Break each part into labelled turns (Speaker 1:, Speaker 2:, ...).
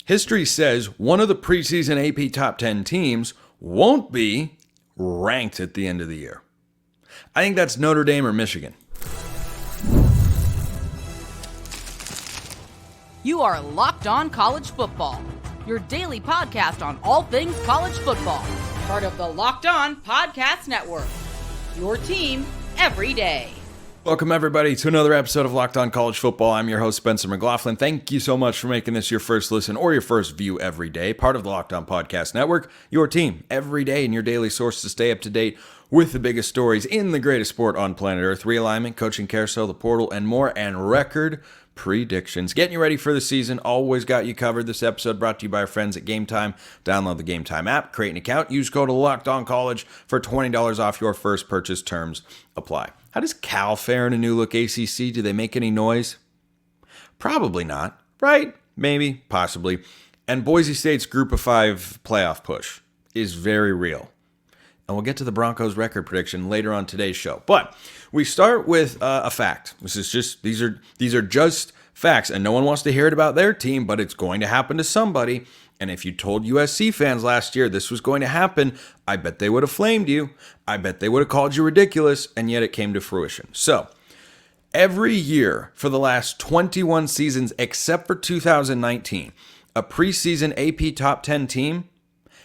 Speaker 1: History says one of the preseason AP top 10 teams won't be ranked at the end of the year. I think that's Notre Dame or Michigan.
Speaker 2: You are Locked On College Football, your daily podcast on all things college football. Part of the Locked On Podcast Network, your team every day.
Speaker 1: Welcome, everybody, to another episode of Locked On College Football. I'm your host, Spencer McLaughlin. Thank you so much for making this your first listen or your first view every day. Part of the Locked On Podcast Network, your team every day and your daily source to stay up to date with the biggest stories in the greatest sport on planet Earth. Realignment, coaching carousel, the portal, and more, and record predictions. Getting you ready for the season. Always got you covered. This episode brought to you by our friends at Game Time. Download the Game Time app, create an account, use code LOCKEDONCollege for $20 off your first purchase. Terms apply. How does Cal fare in a new look ACC? Do they make any noise? Probably not, right? Maybe, possibly. And Boise State's Group of 5 playoff push is very real. And we'll get to the Broncos record prediction later on today's show. But we start with a fact. These are just facts, and no one wants to hear it about their team, but it's going to happen to somebody. And if you told USC fans last year this was going to happen, I bet they would have flamed you. I bet they would have called you ridiculous, and yet it came to fruition. So, every year for the last 21 seasons except for 2019, a preseason AP top 10 team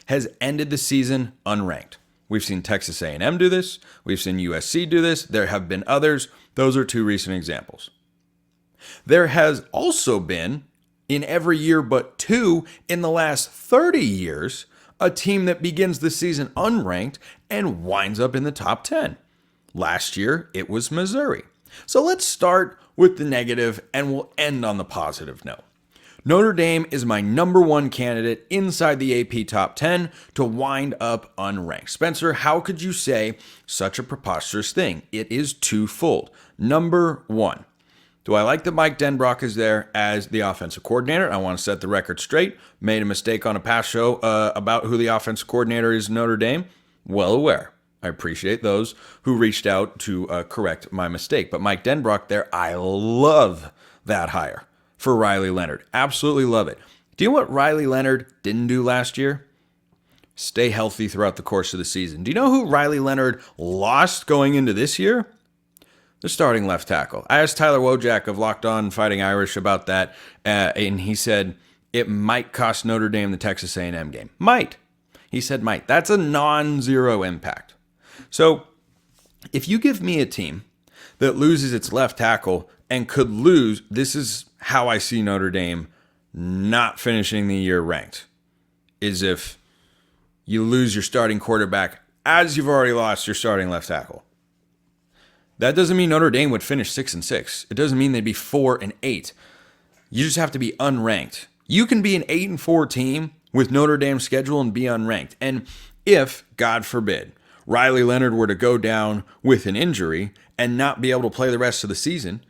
Speaker 1: has ended the season unranked. We've seen Texas A&M do this. We've seen USC do this. There have been others. Those are two recent examples. There has also been, in every year but two, in the last 30 years, a team that begins the season unranked and winds up in the top 10. Last year, it was Missouri. So let's start with the negative and we'll end on the positive note. Notre Dame is my number one candidate inside the AP top 10 to wind up unranked. Spencer, how could you say such a preposterous thing? It is twofold. Number one, do I like that Mike Denbrock is there as the offensive coordinator? I want to set the record straight. Made a mistake on a past show about who the offensive coordinator is in Notre Dame. Well aware. I appreciate those who reached out to correct my mistake. But Mike Denbrock there, I love that hire for Riley Leonard. Absolutely love it. Do you know what Riley Leonard didn't do last year? Stay healthy throughout the course of the season. Do you know who Riley Leonard lost going into this year? The starting left tackle. I asked Tyler Wojak of Locked On Fighting Irish about that, and he said it might cost Notre Dame the Texas A&M game. Might. He said might. That's a non-zero impact. So if you give me a team that loses its left tackle and could lose, this is how I see Notre Dame not finishing the year ranked, is if you lose your starting quarterback as you've already lost your starting left tackle. That doesn't mean Notre Dame would finish 6-6. It doesn't mean they'd be 4-8. You just have to be unranked. You can be an 8-4 team with Notre Dame's schedule and be unranked. And if, God forbid, Riley Leonard were to go down with an injury and not be able to play the rest of the season,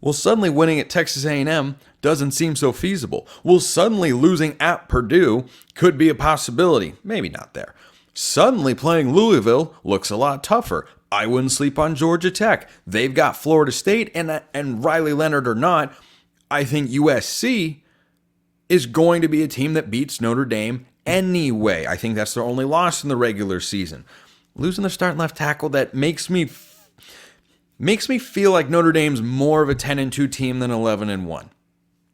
Speaker 1: well, suddenly winning at Texas A&M doesn't seem so feasible. Well, suddenly losing at Purdue could be a possibility. Maybe not there. Suddenly playing Louisville looks a lot tougher. I wouldn't sleep on Georgia Tech. They've got Florida State, and Riley Leonard or not, I think USC is going to be a team that beats Notre Dame anyway. I think that's their only loss in the regular season. Losing their starting left tackle, that makes me feel like Notre Dame's more of a 10-2 team than 11-1.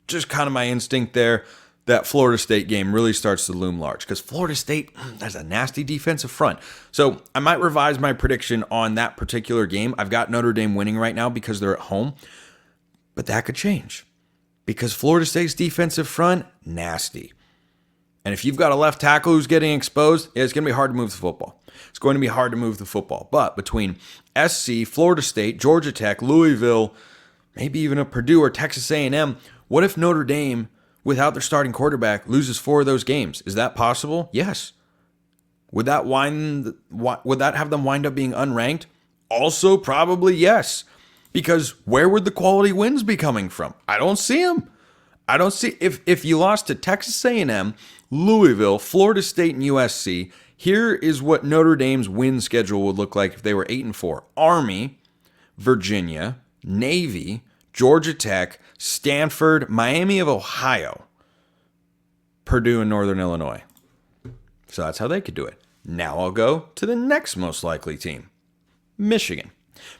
Speaker 1: Just kind of my instinct there. That Florida State game really starts to loom large because Florida State, that's a nasty defensive front. So I might revise my prediction on that particular game. I've got Notre Dame winning right now because they're at home, but that could change because Florida State's defensive front, nasty. And if you've got a left tackle who's getting exposed, it's going to be hard to move the football. It's going to be hard to move the football. But between SC, Florida State, Georgia Tech, Louisville, maybe even a Purdue or Texas A&M, what if Notre Dame, without their starting quarterback, loses 4 of those games? Is that possible? Yes. Would that have them wind up being unranked? Also, probably yes. Because where would the quality wins be coming from? I don't see them. I don't see if you lost to Texas A&M, Louisville, Florida State, and USC. Here is what Notre Dame's win schedule would look like if they were 8-4. Army, Virginia, Navy, Georgia Tech, Stanford, Miami of Ohio. Purdue, and Northern Illinois. So that's how they could do it. Now I'll go to the next most likely team, Michigan.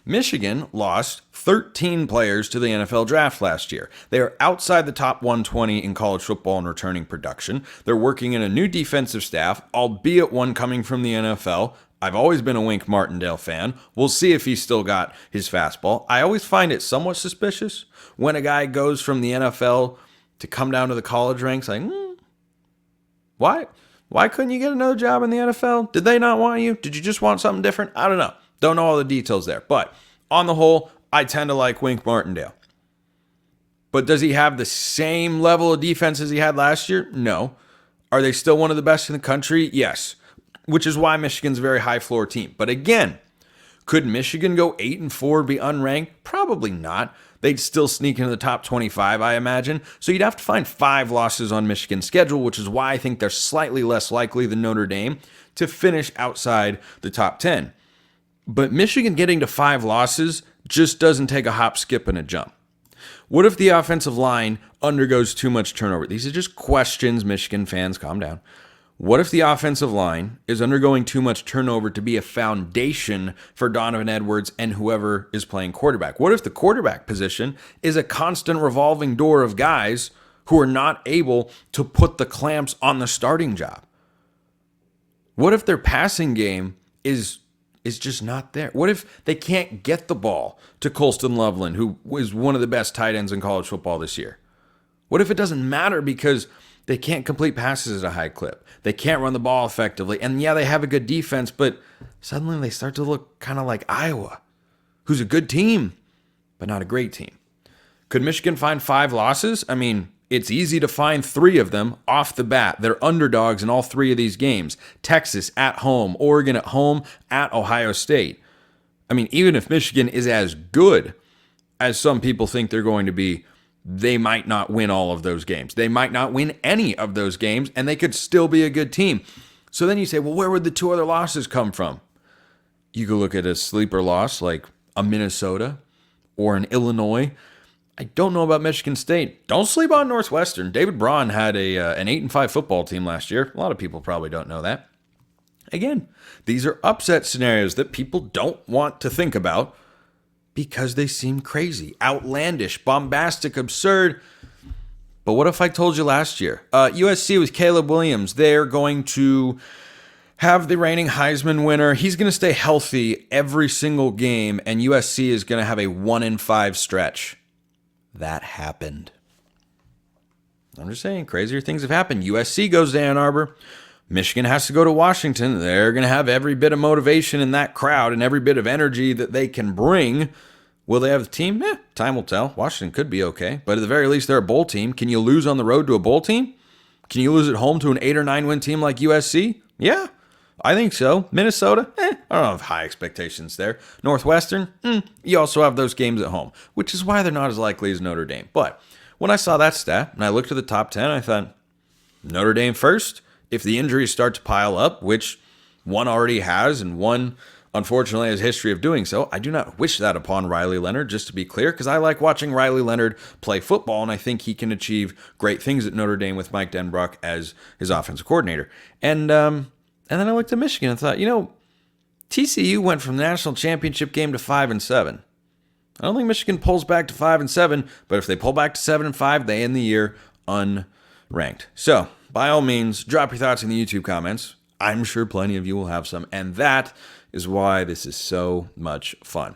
Speaker 1: Michigan lost 13 players to the NFL draft last year. They are outside the top 120 in college football in returning production. They're working in a new defensive staff, albeit one coming from the NFL. I've always been a Wink Martindale fan. We'll see if he's still got his fastball. I always find it somewhat suspicious when a guy goes from the NFL to come down to the college ranks. Like, why couldn't you get another job in the NFL? Did they not want you? Did you just want something different? I don't know. Don't know all the details there. But on the whole, I tend to like Wink Martindale. But does he have the same level of defense as he had last year? No. Are they still one of the best in the country? Yes. Which is why Michigan's a very high floor team. But again, could Michigan go 8-4, be unranked? Probably not. They'd still sneak into the top 25, I imagine. So you'd have to find 5 losses on Michigan's schedule, which is why I think they're slightly less likely than Notre Dame to finish outside the top 10. But Michigan getting to 5 losses just doesn't take a hop, skip, and a jump. What if the offensive line undergoes too much turnover? These are just questions, Michigan fans, calm down. What if the offensive line is undergoing too much turnover to be a foundation for Donovan Edwards and whoever is playing quarterback? What if the quarterback position is a constant revolving door of guys who are not able to put the clamps on the starting job? What if their passing game is just not there? What if they can't get the ball to Colston Loveland, who was one of the best tight ends in college football this year? What if it doesn't matter because they can't complete passes at a high clip? They can't run the ball effectively. And yeah, they have a good defense, but suddenly they start to look kind of like Iowa, who's a good team, but not a great team. Could Michigan find 5 losses? I mean, it's easy to find 3 of them off the bat. They're underdogs in all 3 of these games. Texas at home, Oregon at home, at Ohio State. I mean, even if Michigan is as good as some people think they're going to be, they might not win all of those games. They might not win any of those games, and they could still be a good team. So then you say, well, where would the 2 other losses come from? You could look at a sleeper loss like a Minnesota or an Illinois. I don't know about Michigan State. Don't sleep on Northwestern. David Braun had an 8-5 football team last year. A lot of people probably don't know that. Again, these are upset scenarios that people don't want to think about because they seem crazy, outlandish, bombastic, absurd. But what if I told you last year? USC with Caleb Williams, they're going to have the reigning Heisman winner. He's going to stay healthy every single game, and USC is going to have a 1-5 stretch. That happened. I'm just saying, crazier things have happened. USC goes to Ann Arbor. Michigan has to go to Washington. They're going to have every bit of motivation in that crowd and every bit of energy that they can bring. Will they have the team? Time will tell. Washington could be okay. But at the very least, they're a bowl team. Can you lose on the road to a bowl team? Can you lose at home to an 8 or 9 win team like USC? Yeah, I think so. Minnesota? I don't have high expectations there. Northwestern? You also have those games at home, which is why they're not as likely as Notre Dame. But when I saw that stat and I looked at the top 10, I thought, Notre Dame first. If the injuries start to pile up, which one already has and one unfortunately has a history of doing so, I do not wish that upon Riley Leonard, just to be clear, because I like watching Riley Leonard play football, and I think he can achieve great things at Notre Dame with Mike Denbrock as his offensive coordinator. And then I looked at Michigan and thought, TCU went from the national championship game to 5-7. I don't think Michigan pulls back to 5-7, but if they pull back to 7-5, they end the year unranked. So, by all means, drop your thoughts in the YouTube comments. I'm sure plenty of you will have some, and that is why this is so much fun.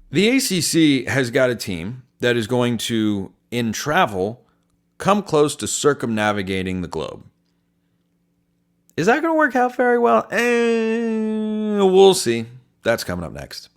Speaker 1: The ACC has got a team that is going to, in travel, come close to circumnavigating the globe. Is that going to work out very well? We'll see. That's coming up next.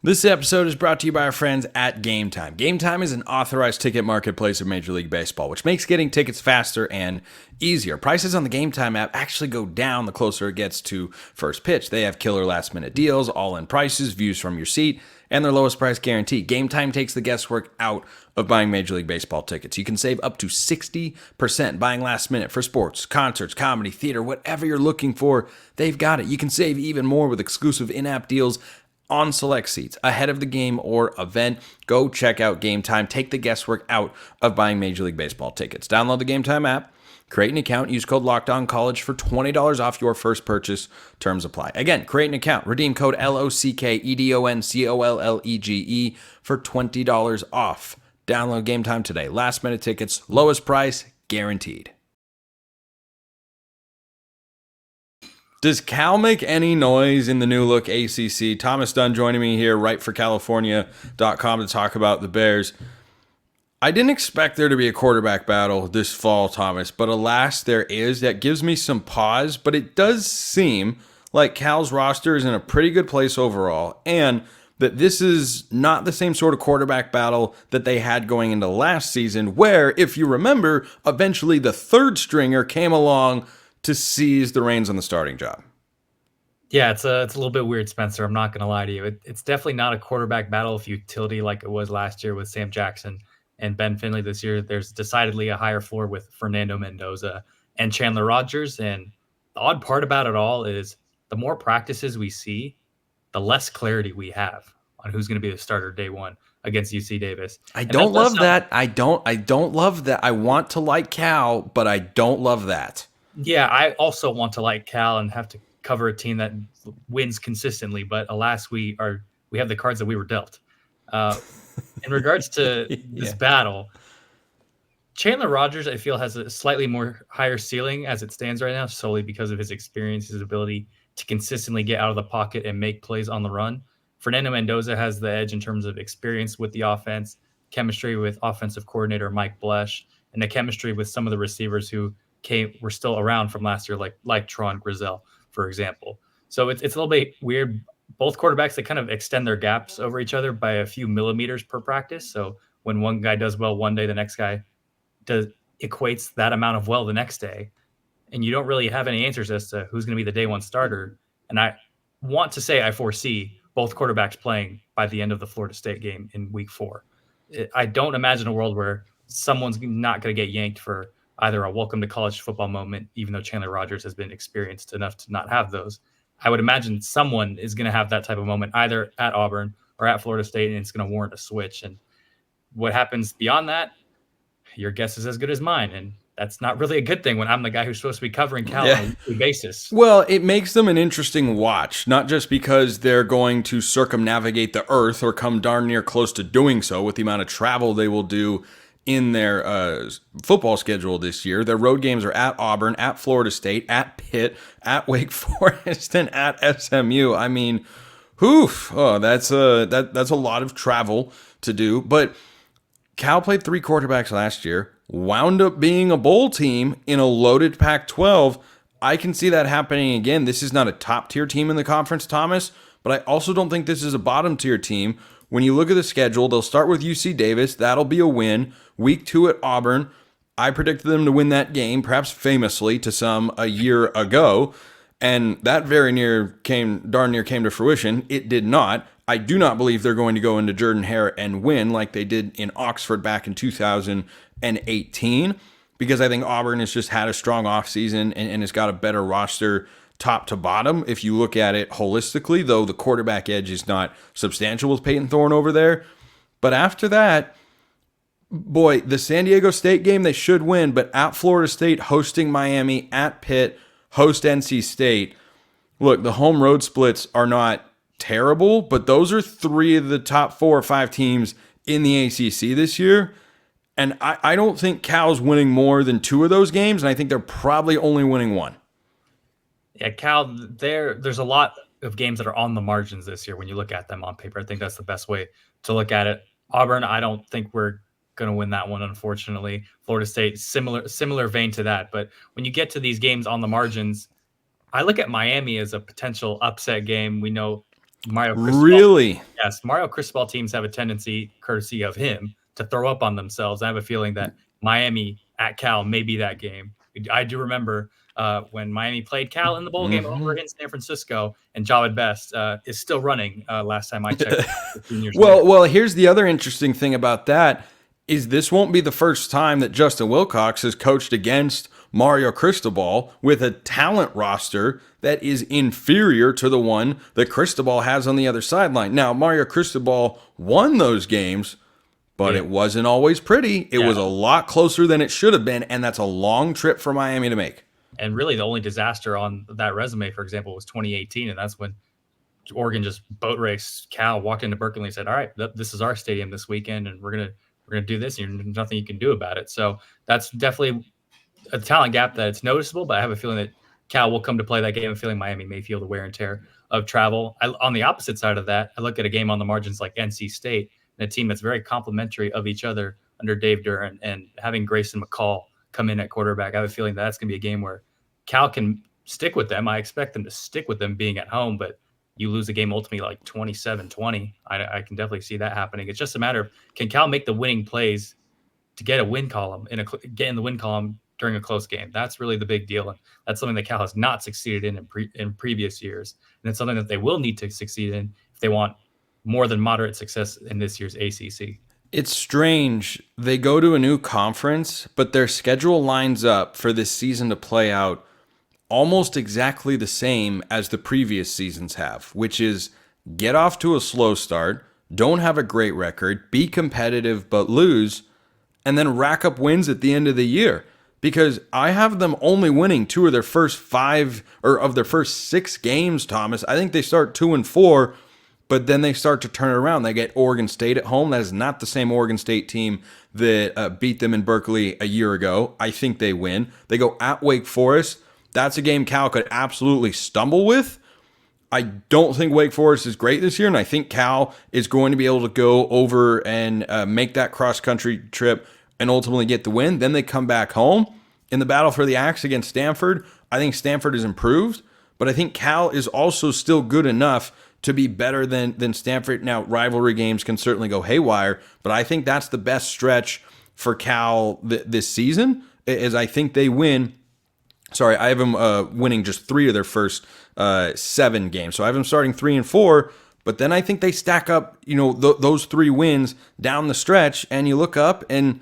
Speaker 1: This episode is brought to you by our friends at Game Time. Game Time is an authorized ticket marketplace of Major League Baseball, which makes getting tickets faster and easier. Prices on the Game Time app actually go down the closer it gets to first pitch. They have killer last-minute deals, all-in prices, views from your seat, and their lowest price guarantee. Game Time takes the guesswork out of buying Major League Baseball tickets. You can save up to 60% buying last minute for sports, concerts, comedy, theater, whatever you're looking for, they've got it. You can save even more with exclusive in-app deals on select seats ahead of the game or event. Go check out Game Time. Take the guesswork out of buying Major League Baseball tickets. Download the Game Time app, create an account, use code LOCKEDONCollege for $20 off your first purchase. Terms apply. Again, create an account, redeem code LOCKEDONCOLLEGE for $20 off. Download Game Time today. Last minute tickets, lowest price, guaranteed. Does Cal make any noise in the new look ACC? Thomas Dunn joining me here, writeforcalifornia.com, to talk about the Bears. I didn't expect there to be a quarterback battle this fall, Thomas, but alas, there is. That gives me some pause, but it does seem like Cal's roster is in a pretty good place overall, and that this is not the same sort of quarterback battle that they had going into last season, where, if you remember, eventually the third stringer came along to seize the reins on the starting job.
Speaker 3: Yeah, it's a little bit weird, Spencer. I'm not going to lie to you. It's definitely not a quarterback battle of utility like it was last year with Sam Jackson and Ben Finley. This year, there's decidedly a higher floor with Fernando Mendoza and Chandler Rogers. And the odd part about it all is the more practices we see, the less clarity we have on who's going to be the starter day one against UC Davis.
Speaker 1: I don't love that. I don't love that. I want to like Cal, but I don't love that.
Speaker 3: Yeah, I also want to like Cal and have to cover a team that wins consistently, but alas, we have the cards that we were dealt. In regards to this battle, Chandler Rogers, I feel, has a slightly more higher ceiling as it stands right now, solely because of his experience, his ability to consistently get out of the pocket and make plays on the run. Fernando Mendoza has the edge in terms of experience with the offense, chemistry with offensive coordinator Mike Blesh, and the chemistry with some of the receivers who were still around from last year, like Tron Grizel, for example. So it's a little bit weird. Both quarterbacks, they kind of extend their gaps over each other by a few millimeters per practice. So when one guy does well one day, the next guy equates that amount of well the next day. And you don't really have any answers as to who's going to be the day one starter. And I want to say I foresee both quarterbacks playing by the end of the Florida State game in week 4. I don't imagine a world where someone's not going to get yanked for either a welcome to college football moment, even though Chandler Rogers has been experienced enough to not have those. I would imagine someone is going to have that type of moment either at Auburn or at Florida State, and it's going to warrant a switch. And what happens beyond that, your guess is as good as mine. And that's not really a good thing when I'm the guy who's supposed to be covering Cal on a weekly basis.
Speaker 1: Well, it makes them an interesting watch, not just because they're going to circumnavigate the earth or come darn near close to doing so with the amount of travel they will do in their football schedule this year. Their road games are at Auburn, at Florida State, at Pitt, at Wake Forest, and at SMU. I mean, that's a lot of travel to do. But Cal played 3 quarterbacks last year, wound up being a bowl team in a loaded Pac-12. I can see that happening again. This is not a top-tier team in the conference, Thomas, but I also don't think this is a bottom-tier team. When you look at the schedule, they'll start with UC Davis. That'll be a win. Week 2 at Auburn. I predicted them to win that game, perhaps famously to some a year ago, and that darn near came to fruition. It did not. I do not believe they're going to go into Jordan-Hare and win like they did in Oxford back in 2018, because I think Auburn has just had a strong offseason and has got a better roster top to bottom, if you look at it holistically, though the quarterback edge is not substantial with Peyton Thorne over there. But after that, boy, the San Diego State game, they should win, but at Florida State, hosting Miami, at Pitt, host NC State. Look, the home road splits are not terrible, but those are 3 of the top 4 or 5 teams in the ACC this year. And I don't think Cal's winning more than 2 of those games, and I think they're probably only winning 1.
Speaker 3: Yeah, Cal, there's a lot of games that are on the margins this year when you look at them on paper. I think that's the best way to look at it. Auburn, I don't think we're going to win that one, unfortunately. Florida State, similar vein to that. But when you get to these games on the margins, I look at Miami as a potential upset game. We know Mario Cristobal.
Speaker 1: Really?
Speaker 3: Yes, Mario Cristobal teams have a tendency, courtesy of him, to throw up on themselves. I have a feeling that Miami at Cal may be that game. I do remember when Miami played Cal in the bowl game over in San Francisco, and Jawed Best is still running last time I checked.
Speaker 1: Well, here's the other interesting thing about that is this won't be the first time that Justin Wilcox has coached against Mario Cristobal with a talent roster that is inferior to the one that Cristobal has on the other sideline. Now, Mario Cristobal won those games, but it wasn't always pretty. It was a lot closer than it should have been, and that's a long trip for Miami to make.
Speaker 3: And really, the only disaster on that resume, for example, was 2018, and that's when Oregon just boat raced Cal, walked into Berkeley and said, all right, this is our stadium this weekend, and we're gonna do this, and there's nothing you can do about it. So that's definitely a talent gap that's noticeable, but I have a feeling that Cal will come to play that game. I'm feeling Miami may feel the wear and tear of travel. On the opposite side of that, I look at a game on the margins like NC State, and a team that's very complimentary of each other under Dave Duran, and having Grayson McCall come in at quarterback. I have a feeling that's going to be a game where Cal can stick with them. I expect them to stick with them being at home, but you lose the game ultimately like 27-20. I can definitely see that happening. It's just a matter of, can Cal make the winning plays to get a win column get in the win column during a close game? That's really the big deal. And that's something that Cal has not succeeded in previous years. And it's something that they will need to succeed in if they want more than moderate success in this year's ACC.
Speaker 1: It's strange. They go to a new conference, but their schedule lines up for this season to play out almost exactly the same as the previous seasons have, which is get off to a slow start, don't have a great record, be competitive but lose, and then rack up wins at the end of the year. Because I have them only winning 2 of their first 5 or of their first 6 games, Thomas. I think they start 2-4, but then they start to turn it around. They get Oregon State at home. That is not the same Oregon State team that beat them in Berkeley a year ago. I think they win. They go at Wake Forest. That's a game Cal could absolutely stumble with. I don't think Wake Forest is great this year, and I think Cal is going to be able to go over and make that cross-country trip and ultimately get the win. Then they come back home in the battle for the axe against Stanford. I think Stanford has improved, but I think Cal is also still good enough to be better than Stanford. Now, rivalry games can certainly go haywire, but I think that's the best stretch for Cal this season, is I think they win. Sorry, I have them winning just 3 of their first 7 games. So I have them starting 3-4, but then I think they stack up, those 3 wins down the stretch, and you look up, and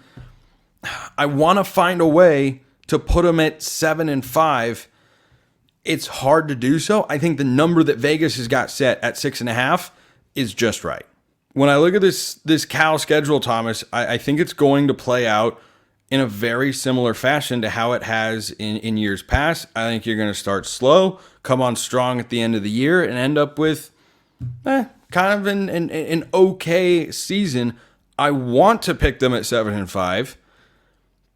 Speaker 1: I want to find a way to put them at 7-5. It's hard to do so. I think the number that Vegas has got set at 6.5 is just right. When I look at this Cal schedule, Thomas, I think it's going to play out in a very similar fashion to how it has in years past. I think you're going to start slow, come on strong at the end of the year, and end up with kind of an okay season. I want to pick them at 7-5,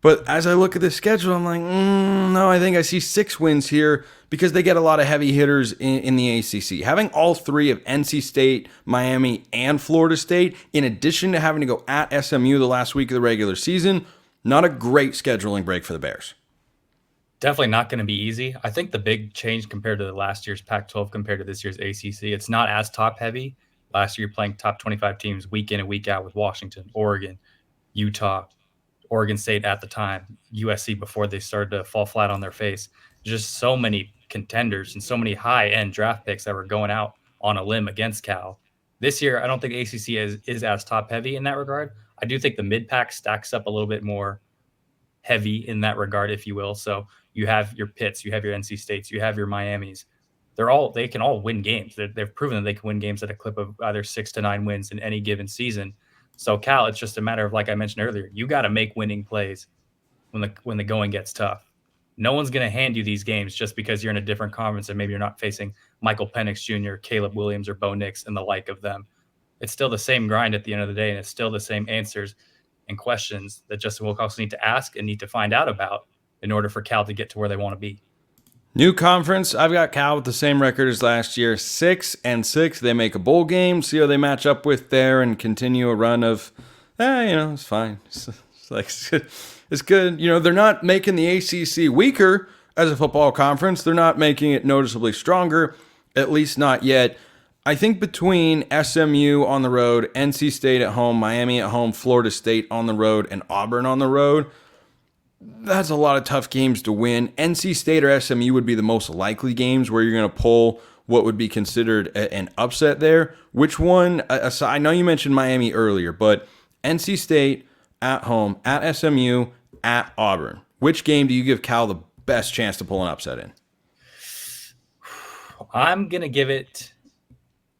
Speaker 1: but as I look at the schedule, I'm like, no, I think I see 6 wins here because they get a lot of heavy hitters in the ACC. Having all 3 of NC State, Miami, and Florida State, in addition to having to go at SMU the last week of the regular season, not a great scheduling break for the Bears.
Speaker 3: Definitely not going to be easy. I think the big change compared to the last year's Pac-12 compared to this year's ACC, it's not as top-heavy. Last year, you're playing top 25 teams week in and week out with Washington, Oregon, Utah, Oregon State at the time, USC before they started to fall flat on their face. Just so many contenders and so many high-end draft picks that were going out on a limb against Cal. This year, I don't think ACC is as top-heavy in that regard. I do think the mid-pack stacks up a little bit more heavy in that regard, if you will. So you have your Pitts, you have your NC States, you have your Miamis. They can all win games. They've proven that they can win games at a clip of either 6 to 9 wins in any given season. So Cal, it's just a matter of, like I mentioned earlier, you got to make winning plays when the going gets tough. No one's going to hand you these games just because you're in a different conference and maybe you're not facing Michael Penix Jr., Caleb Williams, or Bo Nix and the like of them. It's still the same grind at the end of the day, and it's still the same answers and questions that Justin Wilcox need to ask and need to find out about in order for Cal to get to where they want to be.
Speaker 1: New conference, I've got Cal with the same record as last year, 6-6. They make a bowl game, see how they match up with there, and continue a run of, it's fine. It's good. They're not making the ACC weaker as a football conference. They're not making it noticeably stronger, at least not yet. I think between SMU on the road, NC State at home, Miami at home, Florida State on the road, and Auburn on the road, that's a lot of tough games to win. NC State or SMU would be the most likely games where you're going to pull what would be considered an upset there. Which one? I know you mentioned Miami earlier, but NC State at home, at SMU, at Auburn. Which game do you give Cal the best chance to pull an upset in?
Speaker 3: I'm going to give it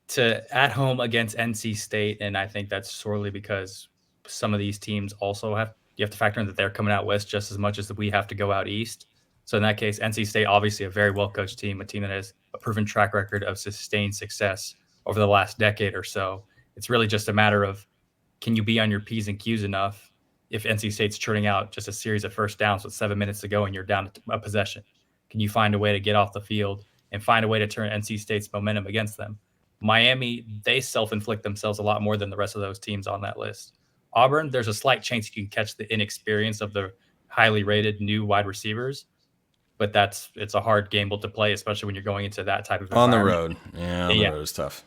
Speaker 3: to at home against NC State, and I think that's sorely because some of these teams also you have to factor in that they're coming out west just as much as we have to go out east. So in that case, NC State, obviously a very well-coached team, a team that has a proven track record of sustained success over the last decade or so. It's really just a matter of, can you be on your P's and Q's enough if NC State's churning out just a series of first downs with 7 minutes to go and you're down a possession? Can you find a way to get off the field and find a way to turn NC State's momentum against them? Miami, they self-inflict themselves a lot more than the rest of those teams on that list. Auburn, there's a slight chance you can catch the inexperience of the highly rated new wide receivers, but it's a hard gamble to play, especially when you're going into that type of
Speaker 1: on
Speaker 3: environment.
Speaker 1: the road. Yeah, on the road is tough.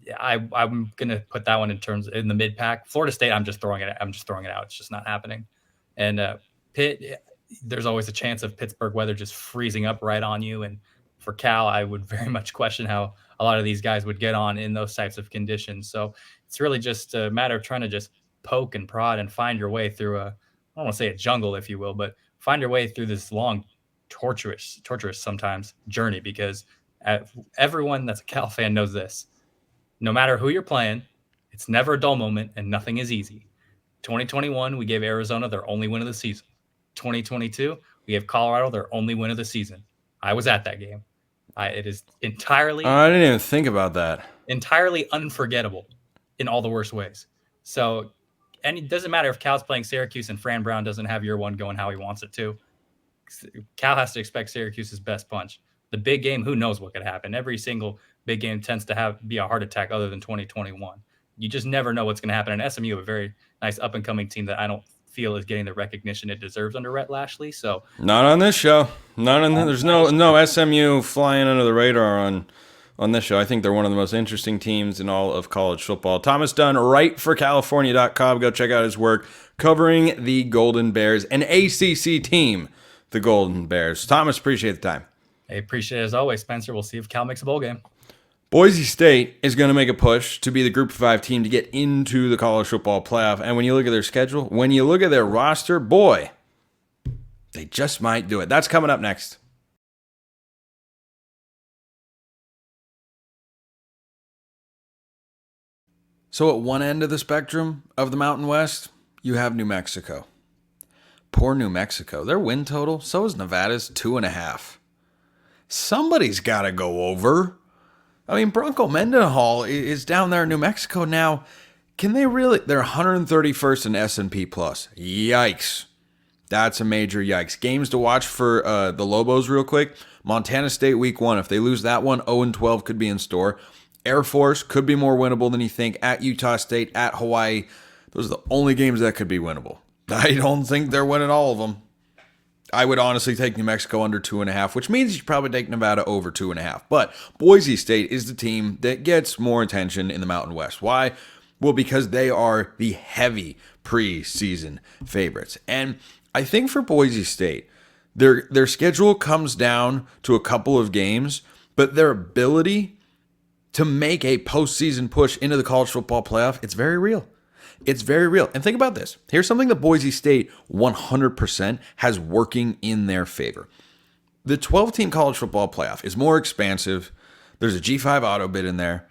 Speaker 3: Yeah, I'm gonna put that one in the mid pack. Florida State, I'm just throwing it out. It's just not happening. And Pitt, there's always a chance of Pittsburgh weather just freezing up right on you. And for Cal, I would very much question how a lot of these guys would get on in those types of conditions. So it's really just a matter of trying to just poke and prod and find your way through I don't want to say a jungle, if you will, but find your way through this long, torturous sometimes journey, because everyone that's a Cal fan knows this. No matter who you're playing, it's never a dull moment and nothing is easy. 2021, we gave Arizona their only win of the season. 2022, we gave Colorado their only win of the season. I was at that game. It is entirely...
Speaker 1: I didn't even think about that.
Speaker 3: Entirely unforgettable in all the worst ways. So, and it doesn't matter if Cal's playing Syracuse and Fran Brown doesn't have year one going how he wants it to. Cal has to expect Syracuse's best punch. The big game, who knows what could happen? Every single big game tends to be a heart attack other than 2021. You just never know what's going to happen. And SMU, a very nice up-and-coming team that I don't feel is getting the recognition it deserves under Rhett Lashley. So
Speaker 1: not on this show. There's no SMU flying under the radar on this show. I think they're one of the most interesting teams in all of college football. Thomas Dunn, writeforcalifornia.com. Go check out his work covering the Golden Bears, an ACC team, the Golden Bears. Thomas, appreciate the time.
Speaker 3: I appreciate it as always, Spencer. We'll see if Cal makes a bowl game.
Speaker 1: Boise State is going to make a push to be the Group of 5 team to get into the college football playoff. And when you look at their schedule, when you look at their roster, boy, they just might do it. That's coming up next. So at one end of the spectrum of the Mountain West, you have New Mexico. Poor New Mexico. Their win total, so is Nevada's, 2.5. Somebody's got to go over. I mean, Bronco Mendenhall is down there in New Mexico now. Can they really? They're 131st in S&P Plus. Yikes. That's a major yikes. Games to watch for the Lobos real quick. Montana State week 1. If they lose that one, 0-12 could be in store. Air Force could be more winnable than you think. At Utah State, at Hawaii. Those are the only games that could be winnable. I don't think they're winning all of them. I would honestly take New Mexico under 2.5, which means you should probably take Nevada over 2.5. But Boise State is the team that gets more attention in the Mountain West. Why? Well, because they are the heavy preseason favorites. And I think for Boise State, their schedule comes down to a couple of games, but their ability to make a postseason push into the college football playoff, it's very real. It's very real. And think about this. Here's something that Boise State 100% has working in their favor. The 12-team college football playoff is more expansive. There's a G5 auto bid in there.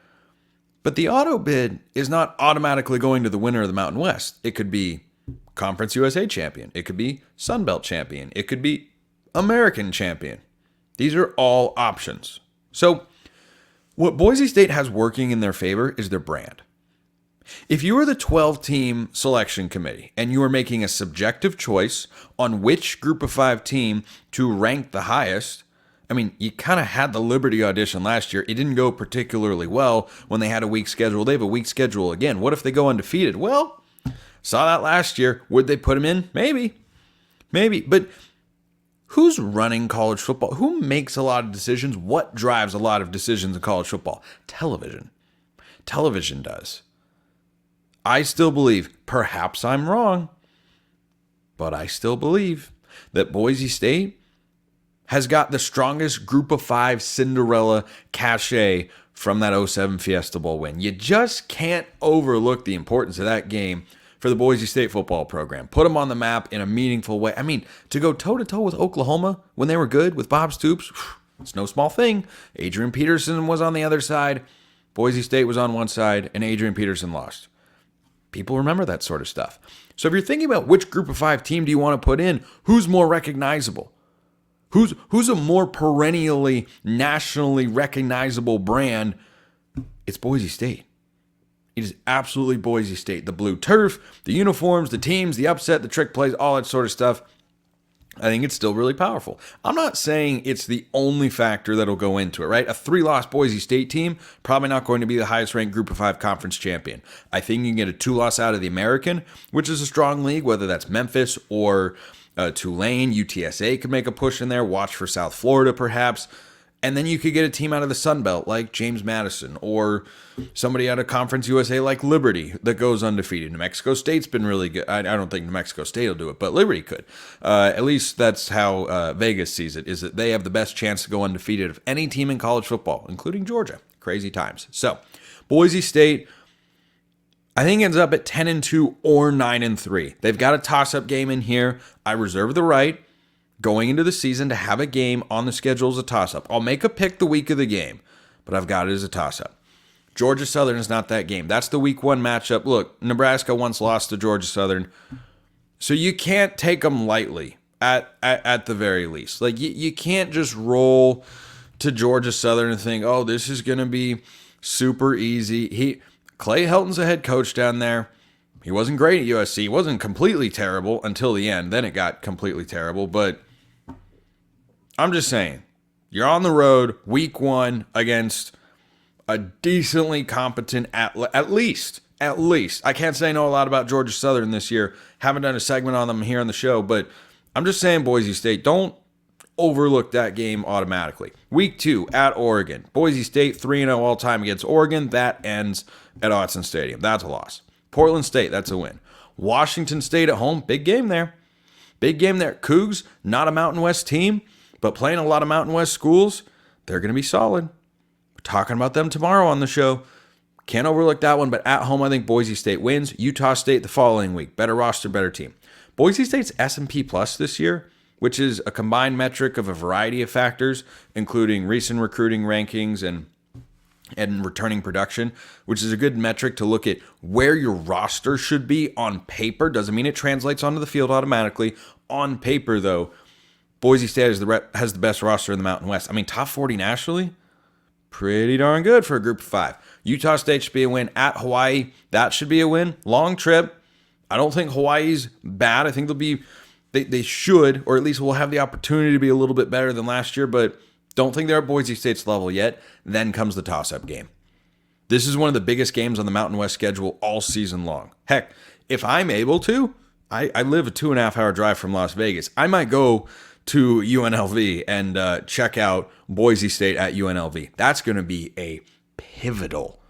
Speaker 1: But the auto bid is not automatically going to the winner of the Mountain West. It could be Conference USA champion. It could be Sun Belt champion. It could be American champion. These are all options. So what Boise State has working in their favor is their brand. If you were the 12-team selection committee and you were making a subjective choice on which Group of 5 team to rank the highest, I mean, you kind of had the Liberty audition last year. It didn't go particularly well when they had a weak schedule. They have a weak schedule again. What if they go undefeated? Well, saw that last year. Would they put them in? Maybe. But who's running college football? Who makes a lot of decisions? What drives a lot of decisions in college football? Television. Television does. I still believe, perhaps I'm wrong, but I still believe that Boise State has got the strongest Group of 5 Cinderella cachet from that 07 Fiesta Bowl win. You just can't overlook the importance of that game for the Boise State football program. Put them on the map in a meaningful way. I mean, to go toe-to-toe with Oklahoma when they were good with Bob Stoops, it's no small thing. Adrian Peterson was on the other side. Boise State was on one side, and Adrian Peterson lost. People remember that sort of stuff. So if you're thinking about which group of 5 team do you want to put in, who's more recognizable? Who's a more perennially, nationally recognizable brand? It's Boise State. It is absolutely Boise State. The blue turf, the uniforms, the teams, the upset, the trick plays, all that sort of stuff. I think it's still really powerful. I'm not saying it's the only factor that'll go into it, right? A 3-loss Boise State team, probably not going to be the highest-ranked Group of 5 conference champion. I think you can get a 2-loss out of the American, which is a strong league, whether that's Memphis or Tulane. UTSA could make a push in there. Watch for South Florida, perhaps. And then you could get a team out of the Sun Belt like James Madison, or somebody out of Conference USA like Liberty that goes undefeated. New Mexico State's been really good. I don't think New Mexico State will do it, but Liberty could. At least that's how Vegas sees it, is that they have the best chance to go undefeated of any team in college football, including Georgia. Crazy times. So, Boise State, I think, ends up at 10-2 or 9-3. They've got a toss-up game in here. I reserve the right going into the season to have a game on the schedule as a toss-up. I'll make a pick the week of the game, but I've got it as a toss-up. Georgia Southern is not that game. That's the week 1 matchup. Look, Nebraska once lost to Georgia Southern, so you can't take them lightly at the very least. Like, you can't just roll to Georgia Southern and think, oh, this is going to be super easy. Clay Helton's the head coach down there. He wasn't great at USC. He wasn't completely terrible until the end. Then it got completely terrible. But I'm just saying, you're on the road week 1 against a decently competent, at least. I can't say I know a lot about Georgia Southern this year. Haven't done a segment on them here on the show. But I'm just saying, Boise State, don't overlook that game automatically. Week 2 at Oregon. Boise State 3-0 all-time against Oregon. That ends at Autzen Stadium. That's a loss. Portland State, that's a win. Washington State at home, big game there. Big game there. Cougs, not a Mountain West team, but playing a lot of Mountain West schools. They're going to be solid. We're talking about them tomorrow on the show. Can't overlook that one, but at home, I think Boise State wins. Utah State the following week. Better roster, better team. Boise State's S&P Plus this year, which is a combined metric of a variety of factors, including recent recruiting rankings and returning production, which is a good metric to look at where your roster should be on paper. Doesn't mean it translates onto the field automatically. On paper, though, Boise State has the best roster in the Mountain West. I mean, top 40 nationally, pretty darn good for a group of 5. Utah State should be a win at Hawaii. That should be a win. Long trip. I don't think Hawaii's bad. I think they should, or at least will have the opportunity to be a little bit better than last year, but don't think they're at Boise State's level yet. Then comes the toss-up game. This is one of the biggest games on the Mountain West schedule all season long. Heck, if I'm able to, I live a 2.5-hour drive from Las Vegas. I might go to UNLV and check out Boise State at UNLV. That's going to be a pivotal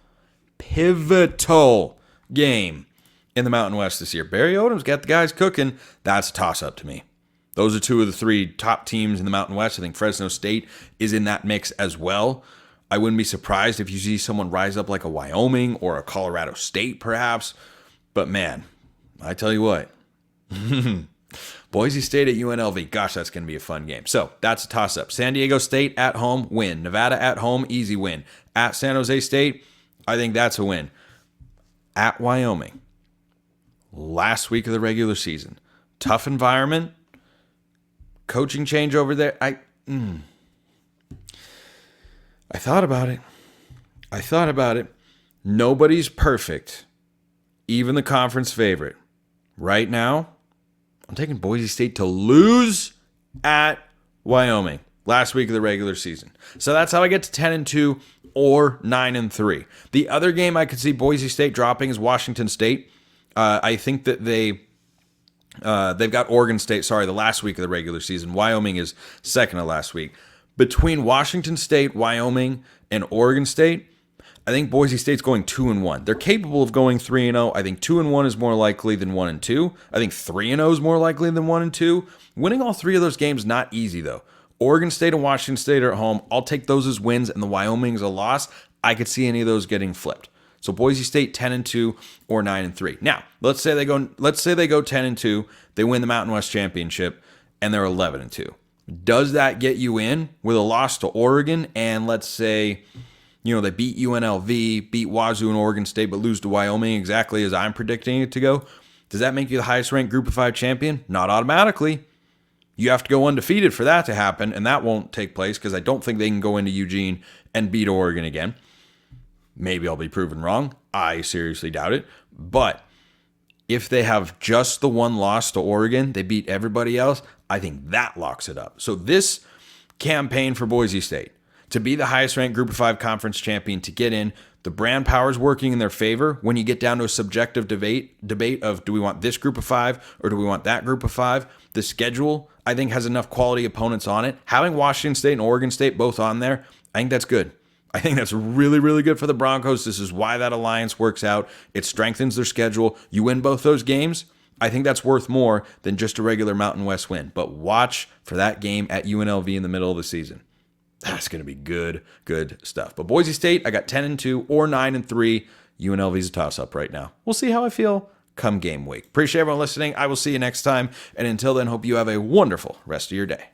Speaker 1: game in the Mountain West this year. Barry Odom's got the guys cooking. That's a toss-up to me. Those are 2 of the 3 top teams in the Mountain West. I think Fresno State is in that mix as well. I wouldn't be surprised if you see someone rise up like a Wyoming or a Colorado State, perhaps. But man, I tell you what, Boise State at UNLV, gosh, that's going to be a fun game. So that's a toss-up. San Diego State at home, win. Nevada at home, easy win. At San Jose State, I think that's a win. At Wyoming, last week of the regular season, tough environment. Coaching change over there. I thought about it. Nobody's perfect. Even the conference favorite. Right now, I'm taking Boise State to lose at Wyoming. Last week of the regular season. So that's how I get to 10-2 or 9-3. The other game I could see Boise State dropping is Washington State. I think that they've got Oregon State, the last week of the regular season. Wyoming is second to last week. Between Washington State, Wyoming, and Oregon State, I think Boise State's going 2-1. They're capable of going 3-0. I think 2-1 is more likely than 1-2. I think 3-0 is more likely than 1-2. Winning all 3 of those games, not easy, though. Oregon State and Washington State are at home. I'll take those as wins, and the Wyoming's a loss. I could see any of those getting flipped. So Boise State 10-2 or 9-3. Now, let's say they go 10-2, they win the Mountain West Championship, and they're 11-2. Does that get you in with a loss to Oregon? And let's say, they beat UNLV, beat Wazoo and Oregon State, but lose to Wyoming exactly as I'm predicting it to go. Does that make you the highest ranked Group of 5 champion? Not automatically. You have to go undefeated for that to happen, and that won't take place because I don't think they can go into Eugene and beat Oregon again. Maybe I'll be proven wrong. I seriously doubt it. But if they have just the one loss to Oregon, they beat everybody else, I think that locks it up. So this campaign for Boise State, to be the highest ranked Group of 5 conference champion, to get in, the brand power is working in their favor. When you get down to a subjective debate of do we want this Group of 5 or do we want that Group of 5, the schedule, I think, has enough quality opponents on it. Having Washington State and Oregon State both on there, I think that's good. I think that's really, really good for the Broncos. This is why that alliance works out. It strengthens their schedule. You win both those games, I think that's worth more than just a regular Mountain West win. But watch for that game at UNLV in the middle of the season. That's going to be good stuff. But Boise State, I got 10-2 or 9-3. UNLV's a toss-up right now. We'll see how I feel come game week. Appreciate everyone listening. I will see you next time. And until then, hope you have a wonderful rest of your day.